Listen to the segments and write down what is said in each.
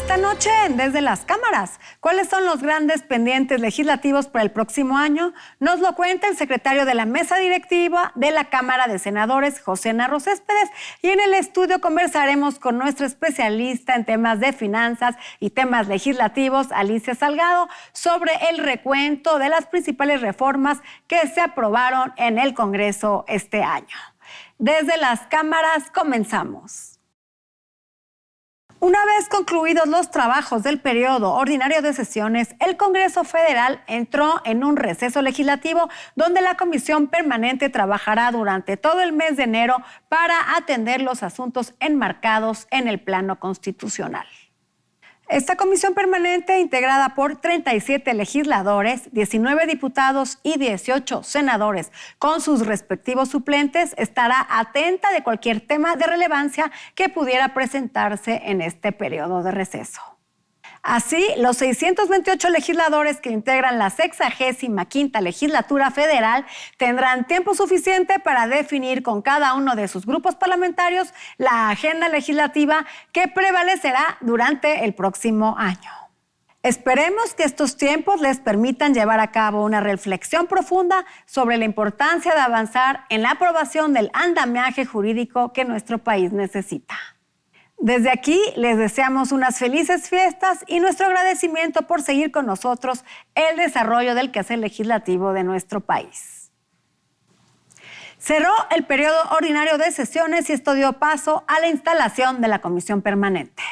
Esta noche, desde las cámaras, ¿cuáles son los grandes pendientes legislativos para el próximo año? Nos lo cuenta el secretario de la mesa directiva de la Cámara de Senadores, José Narro Céspedes, y en el estudio conversaremos con nuestra especialista en temas de finanzas y temas legislativos, Alicia Salgado, sobre el recuento de las principales reformas que se aprobaron en el Congreso este año. Desde las cámaras comenzamos. Una vez concluidos los trabajos del periodo ordinario de sesiones, el Congreso Federal entró en un receso legislativo donde la Comisión Permanente trabajará durante todo el mes de enero para atender los asuntos enmarcados en el plano constitucional. Esta comisión permanente, integrada por 37 legisladores, 19 diputados y 18 senadores con sus respectivos suplentes, estará atenta de cualquier tema de relevancia que pudiera presentarse en este periodo de receso. Así, los 628 legisladores que integran la 65ª legislatura federal tendrán tiempo suficiente para definir con cada uno de sus grupos parlamentarios la agenda legislativa que prevalecerá durante el próximo año. Esperemos que estos tiempos les permitan llevar a cabo una reflexión profunda sobre la importancia de avanzar en la aprobación del andamiaje jurídico que nuestro país necesita. Desde aquí les deseamos unas felices fiestas y nuestro agradecimiento por seguir con nosotros el desarrollo del quehacer legislativo de nuestro país. Cerró el periodo ordinario de sesiones y esto dio paso a la instalación de la comisión permanente.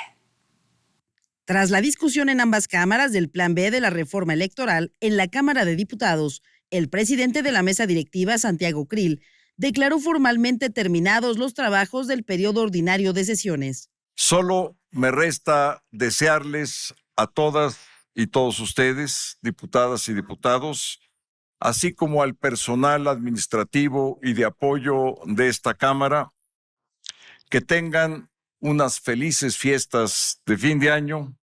Tras la discusión en ambas cámaras del Plan B de la reforma electoral, en la Cámara de Diputados, el presidente de la mesa directiva, Santiago Krill, declaró formalmente terminados los trabajos del periodo ordinario de sesiones. Solo me resta desearles a todas y todos ustedes, diputadas y diputados, así como al personal administrativo y de apoyo de esta Cámara, que tengan unas felices fiestas de fin de año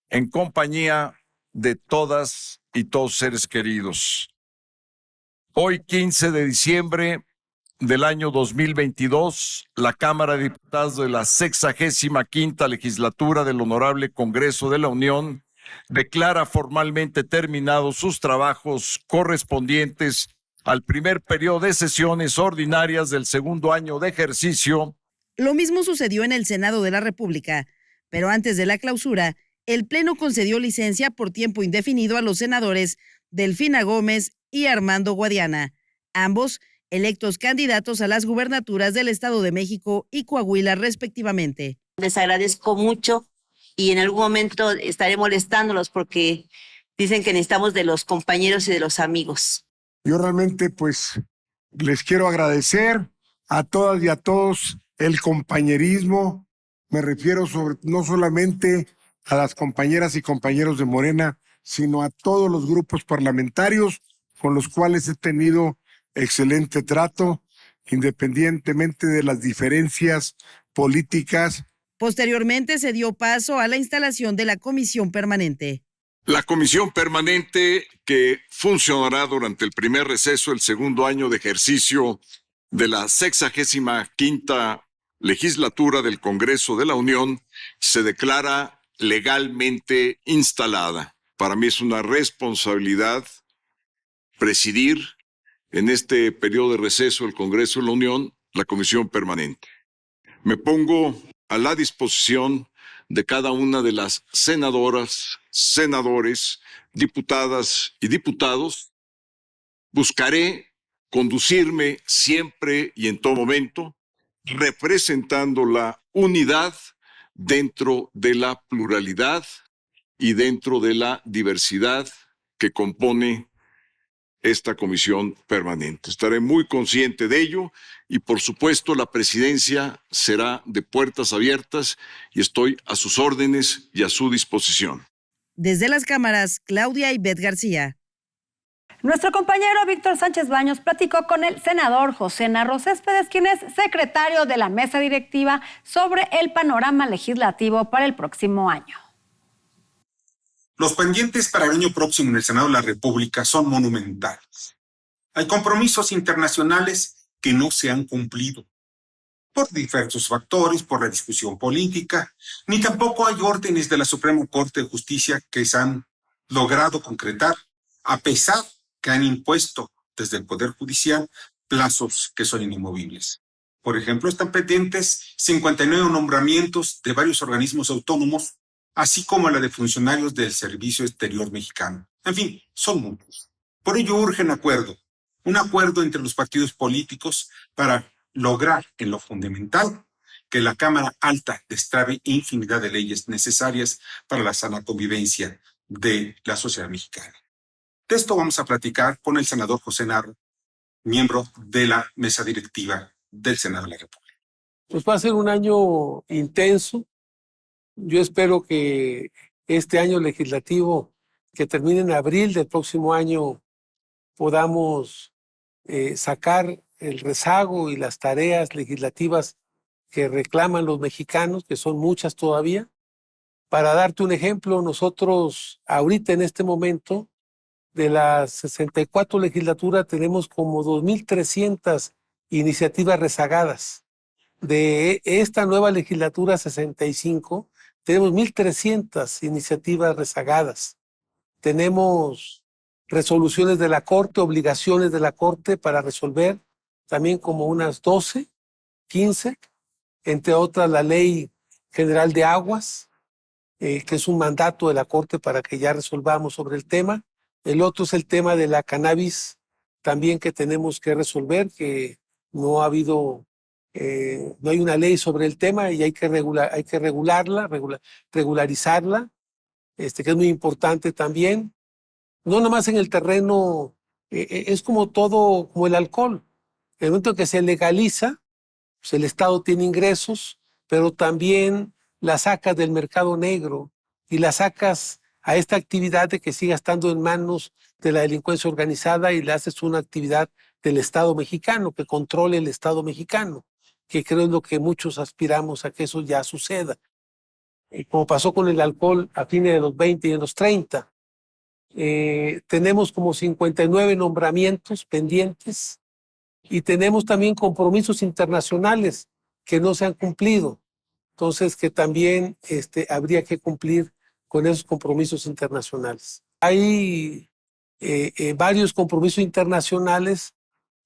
en compañía de todas y todos seres queridos. Hoy, 15 de diciembre del año 2022, la Cámara de Diputados de la 65ª legislatura del Honorable Congreso de la Unión declara formalmente terminados sus trabajos correspondientes al primer periodo de sesiones ordinarias del segundo año de ejercicio. Lo mismo sucedió en el Senado de la República, pero antes de la clausura, el Pleno concedió licencia por tiempo indefinido a los senadores Delfina Gómez y Armando Guadiana, ambos electos candidatos a las gubernaturas del Estado de México y Coahuila respectivamente. Les agradezco mucho y en algún momento estaré molestándolos porque dicen que necesitamos de los compañeros y de los amigos. Yo realmente les quiero agradecer a todas y a todos el compañerismo. Me refiero no solamente a las compañeras y compañeros de Morena, sino a todos los grupos parlamentarios con los cuales he tenido excelente trato, independientemente de las diferencias políticas. Posteriormente se dio paso a la instalación de la comisión permanente. La comisión permanente, que funcionará durante el primer receso del segundo año de ejercicio de la 65ª legislatura del Congreso de la Unión, se declara legalmente instalada. Para mí es una responsabilidad presidir en este periodo de receso del Congreso de la Unión la comisión permanente. Me pongo a la disposición de cada una de las senadoras, senadores, diputadas y diputados. Buscaré conducirme siempre y en todo momento representando la unidad dentro de la pluralidad y dentro de la diversidad que compone esta comisión permanente. Estaré muy consciente de ello y, por supuesto, la presidencia será de puertas abiertas y estoy a sus órdenes y a su disposición. Desde las cámaras, Claudia Ibet García. Nuestro compañero Víctor Sánchez Baños platicó con el senador José Narro Céspedes, quien es secretario de la mesa directiva, sobre el panorama legislativo para el próximo año. Los pendientes para el año próximo en el Senado de la República son monumentales. Hay compromisos internacionales que no se han cumplido. por diversos factores, por la discusión política, ni tampoco hay órdenes de la Suprema Corte de Justicia que se han logrado concretar, a pesar que han impuesto desde el Poder Judicial plazos que son inamovibles. Por ejemplo, están pendientes 59 nombramientos de varios organismos autónomos, así como la de funcionarios del Servicio Exterior Mexicano. En fin, son muchos. Por ello urge un acuerdo entre los partidos políticos para lograr en lo fundamental que la Cámara Alta destrabe infinidad de leyes necesarias para la sana convivencia de la sociedad mexicana. De esto vamos a platicar con el senador José Narro, miembro de la mesa directiva del Senado de la República. Pues va a ser un año intenso. Yo espero que este año legislativo, que termine en abril del próximo año, podamos sacar el rezago y las tareas legislativas que reclaman los mexicanos, que son muchas todavía. Para darte un ejemplo, nosotros ahorita en este momento, de las 64 legislaturas, tenemos como 2.300 iniciativas rezagadas. De esta nueva legislatura 65, tenemos 1.300 iniciativas rezagadas. Tenemos resoluciones de la Corte, obligaciones de la Corte para resolver, también como unas 12, 15, entre otras la Ley General de Aguas, que es un mandato de la Corte para que ya resolvamos sobre el tema. El otro es el tema de la cannabis, también que tenemos que resolver, que no ha habido, no hay una ley sobre el tema y hay que regularizarla, que es muy importante también. No nomás en el terreno, es como todo, como el alcohol. En el momento que se legaliza, pues el Estado tiene ingresos, pero también la sacas del mercado negro y la sacas a esta actividad de que siga estando en manos de la delincuencia organizada y le haces una actividad del Estado mexicano, que controle el Estado mexicano, que creo es lo que muchos aspiramos a que eso ya suceda. Como pasó con el alcohol a fines de los 20 y en los 30. Tenemos como 59 nombramientos pendientes y tenemos también compromisos internacionales que no se han cumplido. Entonces, que también habría que cumplir con esos compromisos internacionales. Hay varios compromisos internacionales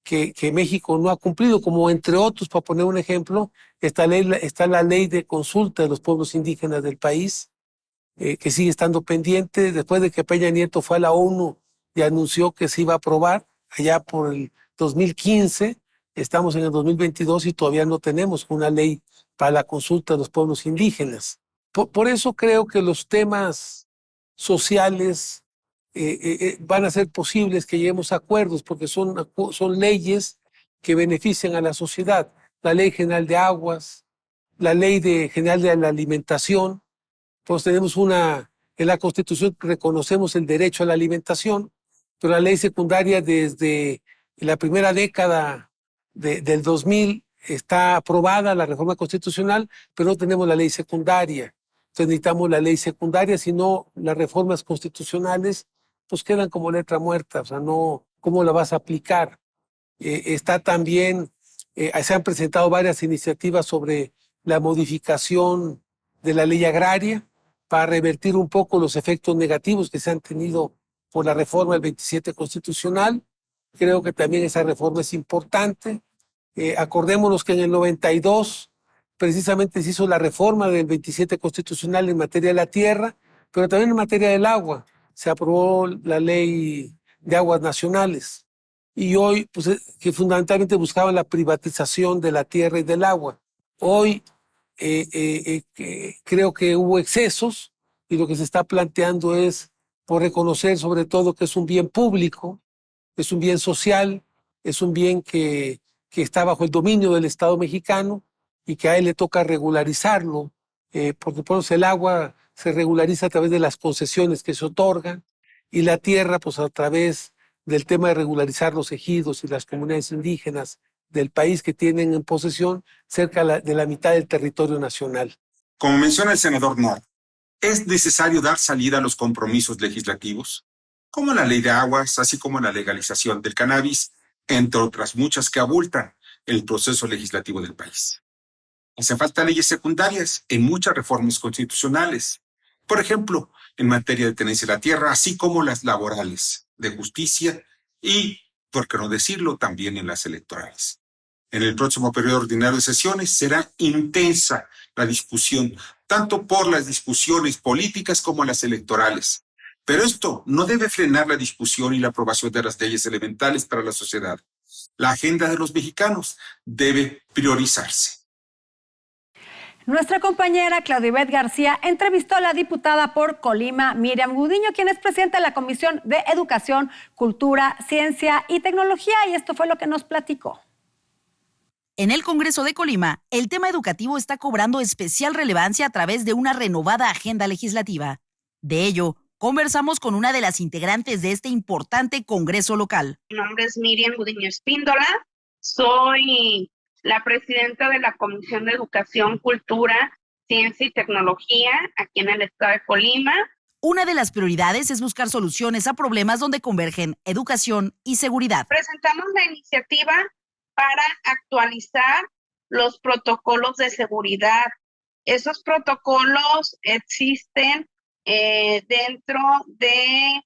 que México no ha cumplido, como entre otros, para poner un ejemplo, está la ley de consulta de los pueblos indígenas del país, que sigue estando pendiente, después de que Peña Nieto fue a la ONU y anunció que se iba a aprobar allá por el 2015, estamos en el 2022 y todavía no tenemos una ley para la consulta de los pueblos indígenas. Por eso creo que los temas sociales van a ser posibles que lleguemos a acuerdos, porque son leyes que benefician a la sociedad. La Ley General de Aguas, la Ley General de la Alimentación. Pues tenemos en la Constitución reconocemos el derecho a la alimentación, pero la ley secundaria desde la primera década del 2000 está aprobada la reforma constitucional, pero no tenemos la ley secundaria. Entonces necesitamos la ley secundaria, si no las reformas constitucionales pues quedan como letra muerta, o sea, no, ¿cómo la vas a aplicar? Está también, se han presentado varias iniciativas sobre la modificación de la ley agraria, para revertir un poco los efectos negativos que se han tenido por la reforma del 27 constitucional. Creo que también esa reforma es importante. Acordémonos que en el 92 precisamente se hizo la reforma del 27 constitucional en materia de la tierra, pero también en materia del agua. Se aprobó la ley de aguas nacionales. Y hoy, pues, que fundamentalmente buscaban la privatización de la tierra y del agua. Hoy creo que hubo excesos y lo que se está planteando es por reconocer sobre todo que es un bien público, es un bien social, es un bien que está bajo el dominio del Estado mexicano y que a él le toca regularizarlo, porque por ejemplo el agua se regulariza a través de las concesiones que se otorgan y la tierra pues a través del tema de regularizar los ejidos y las comunidades indígenas del país que tienen en posesión cerca de la mitad del territorio nacional. Como menciona el senador Narro, es necesario dar salida a los compromisos legislativos, como la ley de aguas, así como la legalización del cannabis, entre otras muchas que abultan el proceso legislativo del país. Hacen falta leyes secundarias en muchas reformas constitucionales. Por ejemplo, en materia de tenencia de la tierra, así como las laborales, de justicia y, por qué no decirlo, también en las electorales. En el próximo periodo ordinario de sesiones será intensa la discusión, tanto por las discusiones políticas como las electorales. Pero esto no debe frenar la discusión y la aprobación de las leyes elementales para la sociedad. La agenda de los mexicanos debe priorizarse. Nuestra compañera Claudibet García entrevistó a la diputada por Colima, Miriam Gudiño, quien es presidenta de la Comisión de Educación, Cultura, Ciencia y Tecnología, y esto fue lo que nos platicó. En el Congreso de Colima, el tema educativo está cobrando especial relevancia a través de una renovada agenda legislativa. De ello, conversamos con una de las integrantes de este importante Congreso local. Mi nombre es Miriam Gudiño Espíndola, soy la presidenta de la Comisión de Educación, Cultura, Ciencia y Tecnología aquí en el estado de Colima. Una de las prioridades es buscar soluciones a problemas donde convergen educación y seguridad. Presentamos la iniciativa para actualizar los protocolos de seguridad. Esos protocolos existen dentro de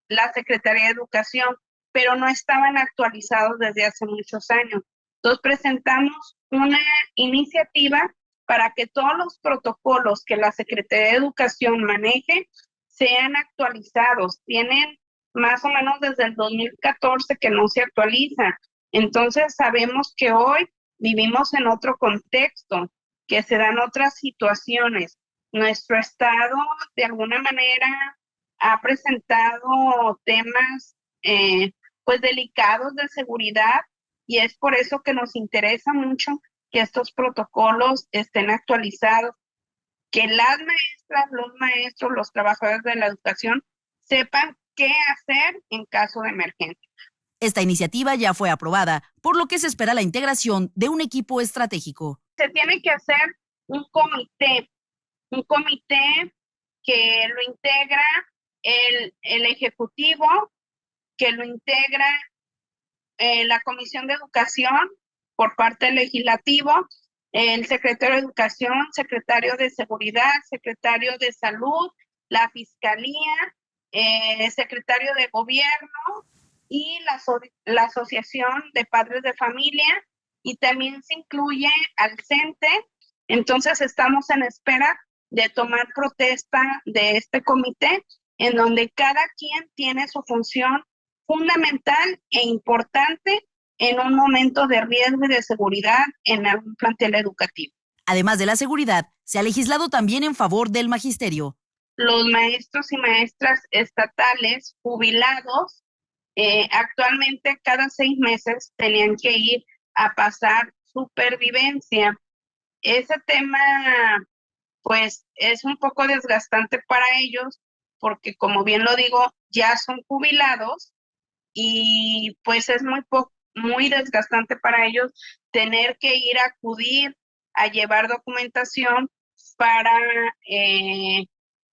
la Secretaría de Educación, pero no estaban actualizados desde hace muchos años. Entonces presentamos una iniciativa para que todos los protocolos que la Secretaría de Educación maneje sean actualizados. Tienen más o menos desde el 2014 que no se actualiza. Entonces sabemos que hoy vivimos en otro contexto, que se dan otras situaciones. Nuestro estado de alguna manera ha presentado temas pues delicados de seguridad, y es por eso que nos interesa mucho que estos protocolos estén actualizados, que las maestras, los maestros, los trabajadores de la educación sepan qué hacer en caso de emergencia. Esta iniciativa ya fue aprobada, por lo que se espera la integración de un equipo estratégico. Se tiene que hacer un comité que lo integra el Ejecutivo, que lo integra la Comisión de Educación por parte del Legislativo, el Secretario de Educación, Secretario de Seguridad, Secretario de Salud, la Fiscalía, Secretario de Gobierno y la Asociación de Padres de Familia, y también se incluye al CENTE. Entonces estamos en espera de tomar protesta de este comité, en donde cada quien tiene su función fundamental e importante en un momento de riesgo y de seguridad en algún plantel educativo. Además de la seguridad, se ha legislado también en favor del magisterio. Los maestros y maestras estatales jubilados actualmente cada 6 meses tenían que ir a pasar supervivencia. Ese tema pues es un poco desgastante para ellos porque, como bien lo digo, ya son jubilados y pues es muy desgastante para ellos tener que ir a acudir a llevar documentación para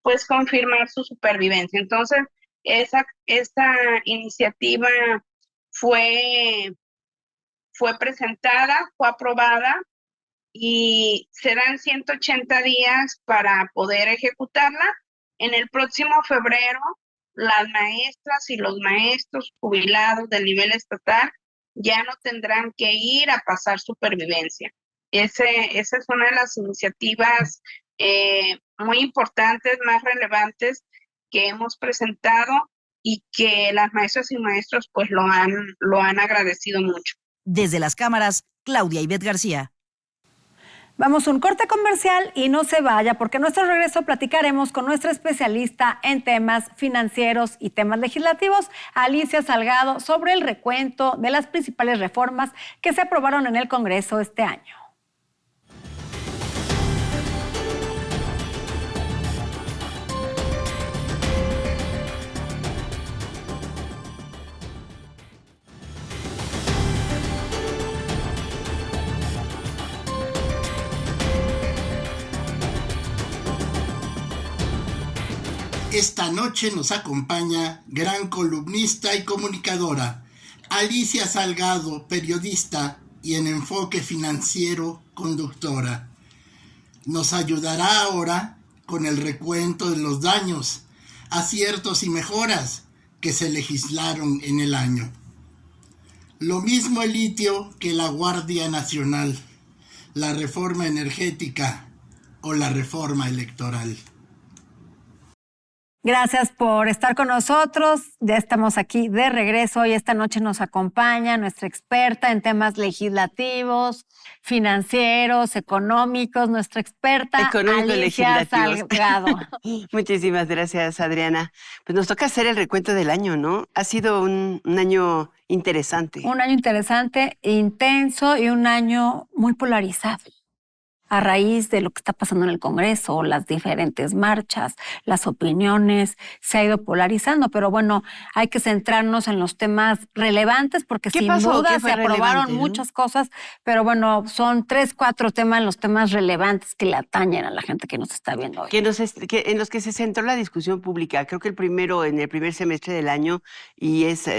pues confirmar su supervivencia. Entonces, esa iniciativa fue presentada, fue aprobada y serán 180 días para poder ejecutarla. En el próximo febrero, las maestras y los maestros jubilados del nivel estatal ya no tendrán que ir a pasar supervivencia. Esa es una de las iniciativas muy importantes, más relevantes que hemos presentado y que las maestras y maestros pues lo han agradecido mucho. Desde las cámaras, Claudia Ivette García. Vamos a un corte comercial y no se vaya, porque en nuestro regreso platicaremos con nuestra especialista en temas financieros y temas legislativos, Alicia Salgado, sobre el recuento de las principales reformas que se aprobaron en el Congreso este año. Esta noche nos acompaña gran columnista y comunicadora, Alicia Salgado, periodista, y en enfoque financiero conductora. Nos ayudará ahora con el recuento de los daños, aciertos y mejoras que se legislaron en el año. Lo mismo el litio que la Guardia Nacional, la reforma energética o la reforma electoral. Gracias por estar con nosotros. Ya estamos aquí de regreso y esta noche nos acompaña nuestra experta en temas legislativos, financieros, económicos, nuestra experta Alicia Salgado. Muchísimas gracias, Adriana. Pues nos toca hacer el recuento del año, ¿no? Ha sido un año interesante. Un año interesante, intenso y un año muy polarizado. A raíz de lo que está pasando en el Congreso, las diferentes marchas, las opiniones, se ha ido polarizando. Pero bueno, hay que centrarnos en los temas relevantes porque sin duda se aprobaron muchas cosas, pero bueno, son 3, 4 temas, los temas relevantes que le atañen a la gente que nos está viendo hoy. En los que se centró la discusión pública. Creo que en el primer semestre del año, y es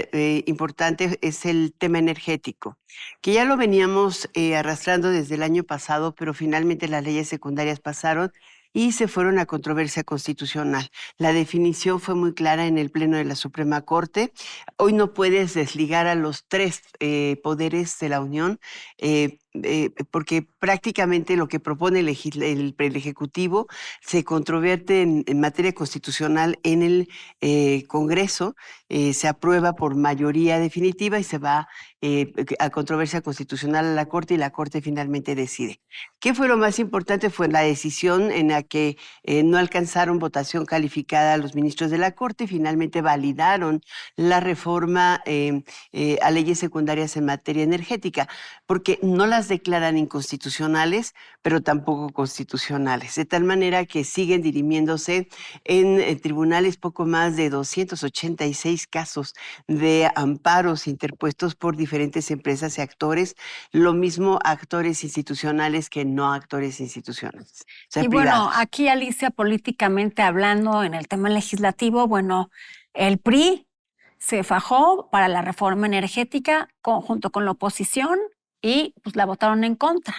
importante, es el tema energético, que ya lo veníamos arrastrando desde el año pasado, pero finalmente las leyes secundarias pasaron y se fueron a controversia constitucional. La definición fue muy clara en el Pleno de la Suprema Corte. Hoy no puedes desligar a los 3 poderes de la Unión, porque prácticamente lo que propone el Ejecutivo se controvierte en materia constitucional en el Congreso, se aprueba por mayoría definitiva y se va a controversia constitucional a la Corte y la Corte finalmente decide. ¿Qué fue lo más importante? Fue la decisión en la que no alcanzaron votación calificada los ministros de la Corte y finalmente validaron la reforma a leyes secundarias en materia energética, porque no las declaran inconstitucionales, pero tampoco constitucionales, de tal manera que siguen dirimiéndose en tribunales poco más de 286 casos de amparos interpuestos por diferentes empresas y actores, lo mismo actores institucionales que no actores institucionales. O sea, y privados. Bueno, aquí Alicia, políticamente hablando en el tema legislativo, bueno, el PRI se fajó para la reforma energética junto con la oposición y pues la votaron en contra.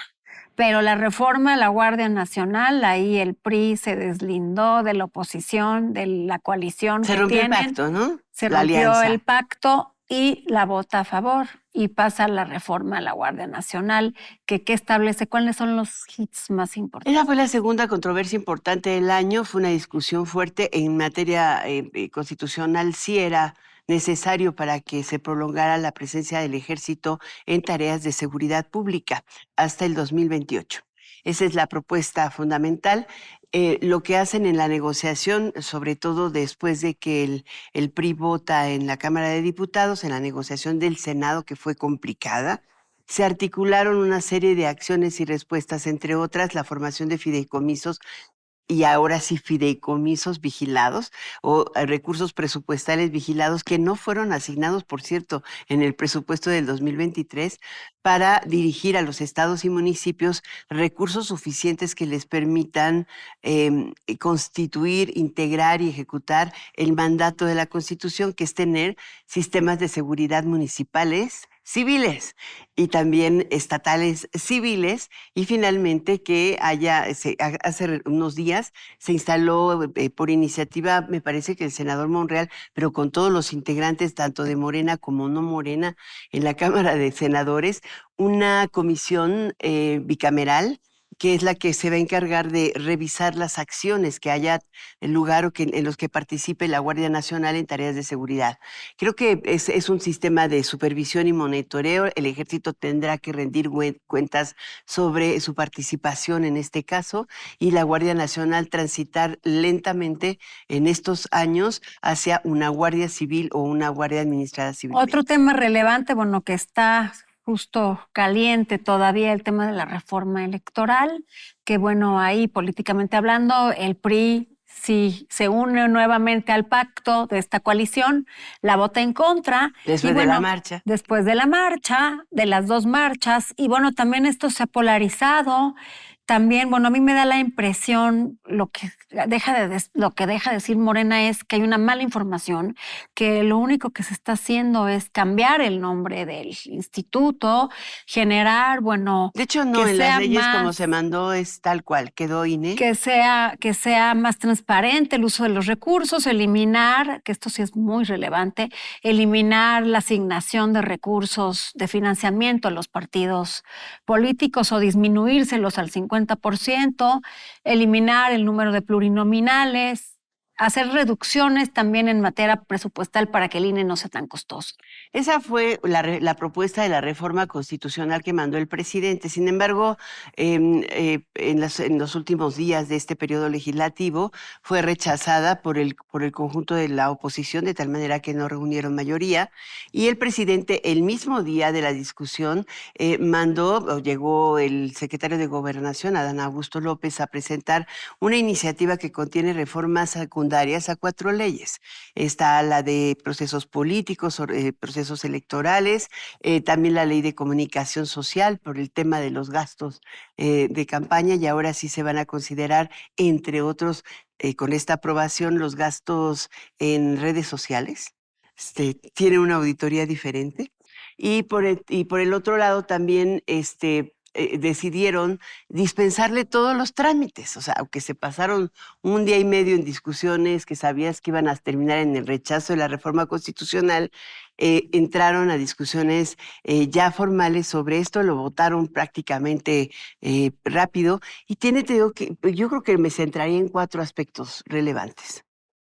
Pero la reforma a la Guardia Nacional, ahí el PRI se deslindó de la oposición, de la coalición Se rompió el pacto, ¿no? Se rompió el pacto y la vota a favor y pasa la reforma a la Guardia Nacional, que establece cuáles son los hits más importantes. Esa fue la segunda controversia importante del año, fue una discusión fuerte en materia constitucional, sí era necesario para que se prolongara la presencia del Ejército en tareas de seguridad pública hasta el 2028. Esa es la propuesta fundamental. Lo que hacen en la negociación, sobre todo después de que el PRI vota en la Cámara de Diputados, en la negociación del Senado, que fue complicada, se articularon una serie de acciones y respuestas, entre otras la formación de fideicomisos, y ahora sí fideicomisos vigilados o recursos presupuestales vigilados que no fueron asignados, por cierto, en el presupuesto del 2023 para dirigir a los estados y municipios recursos suficientes que les permitan constituir, integrar y ejecutar el mandato de la Constitución, que es tener sistemas de seguridad municipales, civiles y también estatales civiles, y finalmente que hace unos días se instaló por iniciativa, me parece que el senador Monreal, pero con todos los integrantes tanto de Morena como no Morena en la Cámara de Senadores, una comisión bicameral que es la que se va a encargar de revisar las acciones que haya en lugar en los que participe la Guardia Nacional en tareas de seguridad. Creo que es un sistema de supervisión y monitoreo. El Ejército tendrá que rendir cuentas sobre su participación en este caso y la Guardia Nacional transitar lentamente en estos años hacia una Guardia Civil o una Guardia Administrada Civil. Otro tema relevante, bueno, que está justo caliente todavía, el tema de la reforma electoral, que bueno, ahí políticamente hablando, el PRI sí se une nuevamente al pacto de esta coalición, la vota en contra. Después de la marcha. Después de la marcha, de las 2 marchas, y bueno, también esto se ha polarizado, también, bueno, a mí me da la impresión, lo que deja de decir Morena es que hay una mala información, que lo único que se está haciendo es cambiar el nombre del instituto, generar, bueno, De hecho, no, que en las sea leyes como más, se mandó es tal cual, quedó INE. que sea más transparente el uso de los recursos, eliminar, que esto sí es muy relevante, eliminar la asignación de recursos de financiamiento a los partidos políticos o disminuírselos al 50%, eliminar el número de plurinominales, hacer reducciones también en materia presupuestal para que el INE no sea tan costoso. Esa fue la propuesta de la reforma constitucional que mandó el presidente. Sin embargo, en los últimos días de este periodo legislativo fue rechazada por el conjunto de la oposición, de tal manera que no reunieron mayoría. Y el presidente, el mismo día de la discusión, llegó el secretario de Gobernación, Adán Augusto López, a presentar una iniciativa que contiene reformas secundarias a 4 leyes. Está la de procesos políticos, procesos electorales, también la ley de comunicación social por el tema de los gastos de campaña, y ahora sí se van a considerar, entre otros, con esta aprobación, los gastos en redes sociales. Tiene una auditoría diferente. Y por el otro lado también decidieron dispensarle todos los trámites. O sea, aunque se pasaron un día y medio en discusiones que sabías que iban a terminar en el rechazo de la reforma constitucional, entraron a discusiones ya formales sobre esto, lo votaron prácticamente rápido. Y te digo que yo creo que me centraría en 4 aspectos relevantes.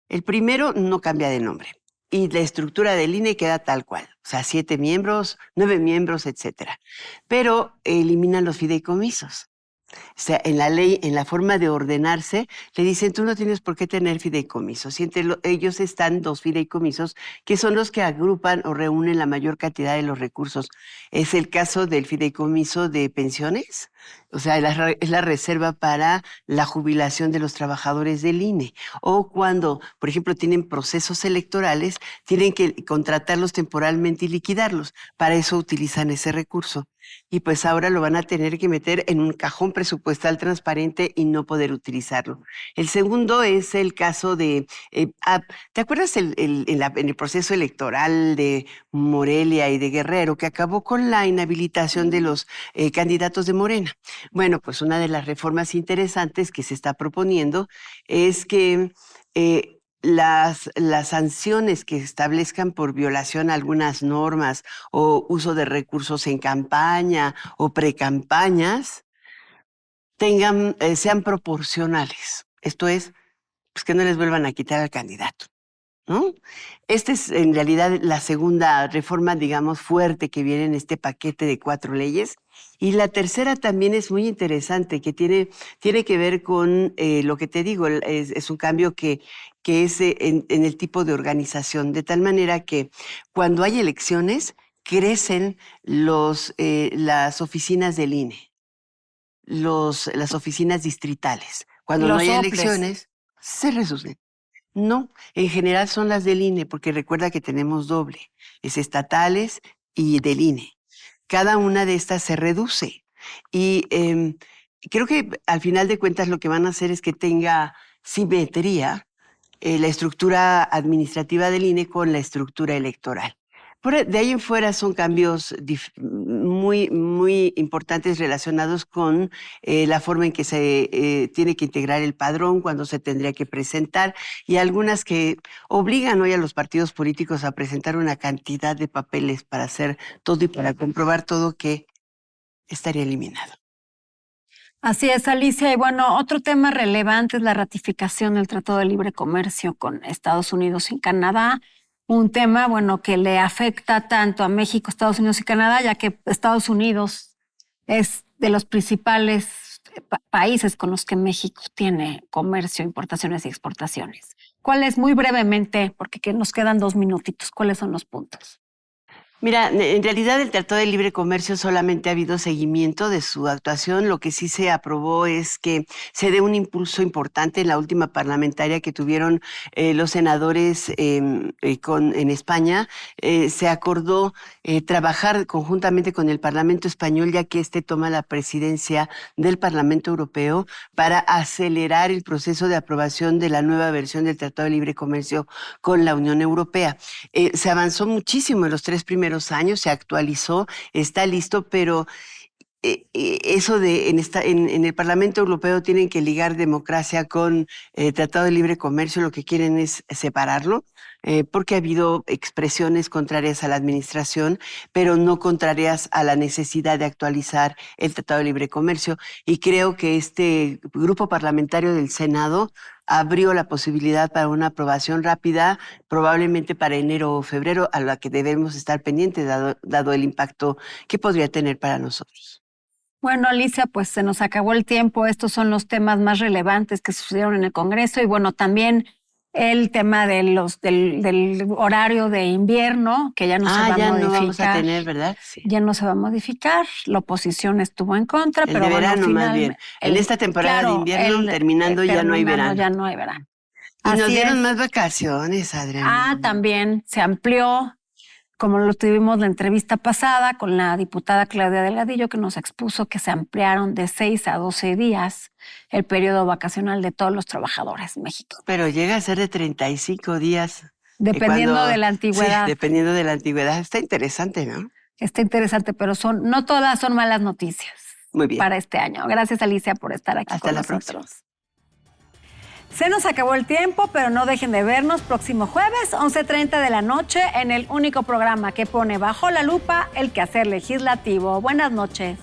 El primero, no cambia de nombre. Y la estructura del INE queda tal cual, o sea, 7 miembros, 9 miembros, etcétera. Pero eliminan los fideicomisos. O sea, en la ley, en la forma de ordenarse, le dicen, tú no tienes por qué tener fideicomisos. Y entre ellos están 2 fideicomisos, que son los que agrupan o reúnen la mayor cantidad de los recursos. Es el caso del fideicomiso de pensiones, o sea, es la reserva para la jubilación de los trabajadores del INE. O cuando, por ejemplo, tienen procesos electorales, tienen que contratarlos temporalmente y liquidarlos. Para eso utilizan ese recurso. Y pues ahora lo van a tener que meter en un cajón presupuestal transparente y no poder utilizarlo. El segundo es el caso de, ¿te acuerdas en el proceso electoral de Morelia y de Guerrero, que acabó con la inhabilitación de los candidatos de Morena? Bueno, pues una de las reformas interesantes que se está proponiendo es que las sanciones que establezcan por violación a algunas normas o uso de recursos en campaña o precampañas sean proporcionales. Esto es, pues que no les vuelvan a quitar al candidato, ¿no? Esta es en realidad la segunda reforma, digamos, fuerte que viene en este paquete de 4 leyes. Y la tercera también es muy interesante, que tiene que ver con lo que te digo, es un cambio que es en el tipo de organización, de tal manera que cuando hay elecciones crecen las oficinas del INE, las oficinas distritales. Cuando no hay elecciones, se reducen. No, en general son las del INE, porque recuerda que tenemos doble, es estatales y del INE. Cada una de estas se reduce. Y creo que al final de cuentas lo que van a hacer es que tenga simetría la estructura administrativa del INE con la estructura electoral. De ahí en fuera son cambios muy, muy importantes relacionados con la forma en que se tiene que integrar el padrón, cuando se tendría que presentar, y algunas que obligan hoy a los partidos políticos a presentar una cantidad de papeles para hacer todo y para comprobar todo, que estaría eliminado. Así es, Alicia. Y bueno, otro tema relevante es la ratificación del Tratado de Libre Comercio con Estados Unidos y Canadá. Un tema, bueno, que le afecta tanto a México, Estados Unidos y Canadá, ya que Estados Unidos es de los principales países con los que México tiene comercio, importaciones y exportaciones. ¿Cuáles, muy brevemente, porque nos quedan 2 minutitos, cuáles son los puntos? Mira, en realidad el Tratado de Libre Comercio solamente ha habido seguimiento de su actuación. Lo que sí se aprobó es que se dé un impulso importante en la última parlamentaria que tuvieron los senadores en España. Se acordó trabajar conjuntamente con el Parlamento español, ya que este toma la presidencia del Parlamento Europeo, para acelerar el proceso de aprobación de la nueva versión del Tratado de Libre Comercio con la Unión Europea. Se avanzó muchísimo en los 3 primeros años, se actualizó, está listo, pero eso de en el Parlamento Europeo tienen que ligar democracia con Tratado de Libre Comercio, lo que quieren es separarlo, porque ha habido expresiones contrarias a la administración, pero no contrarias a la necesidad de actualizar el Tratado de Libre Comercio. Y creo que este grupo parlamentario del Senado abrió la posibilidad para una aprobación rápida, probablemente para enero o febrero, a la que debemos estar pendientes, dado el impacto que podría tener para nosotros. Bueno, Alicia, pues se nos acabó el tiempo. Estos son los temas más relevantes que sucedieron en el Congreso y bueno, también el tema de del horario de invierno, que ya no se va a modificar. No vamos a tener, ¿verdad? Sí. Ya no se va a modificar. La oposición estuvo en contra, el pero de verano, bueno, más bien. En esta temporada de invierno, terminando, ya no hay verano. Ya no hay verano. Y Así nos dieron es. más vacaciones, Adriana. También se amplió, como lo tuvimos la entrevista pasada con la diputada Claudia Delgadillo, que nos expuso que se ampliaron de 6 a 12 días el periodo vacacional de todos los trabajadores en México. Pero llega a ser de 35 días. Dependiendo de la antigüedad. Sí, dependiendo de la antigüedad. Está interesante, ¿no? Está interesante, pero no todas son malas noticias. Muy bien. Para este año. Gracias, Alicia, por estar aquí Hasta con la nosotros. próxima. Se nos acabó el tiempo, pero no dejen de vernos próximo jueves, 11:30 de la noche, en el único programa que pone bajo la lupa el quehacer legislativo. Buenas noches.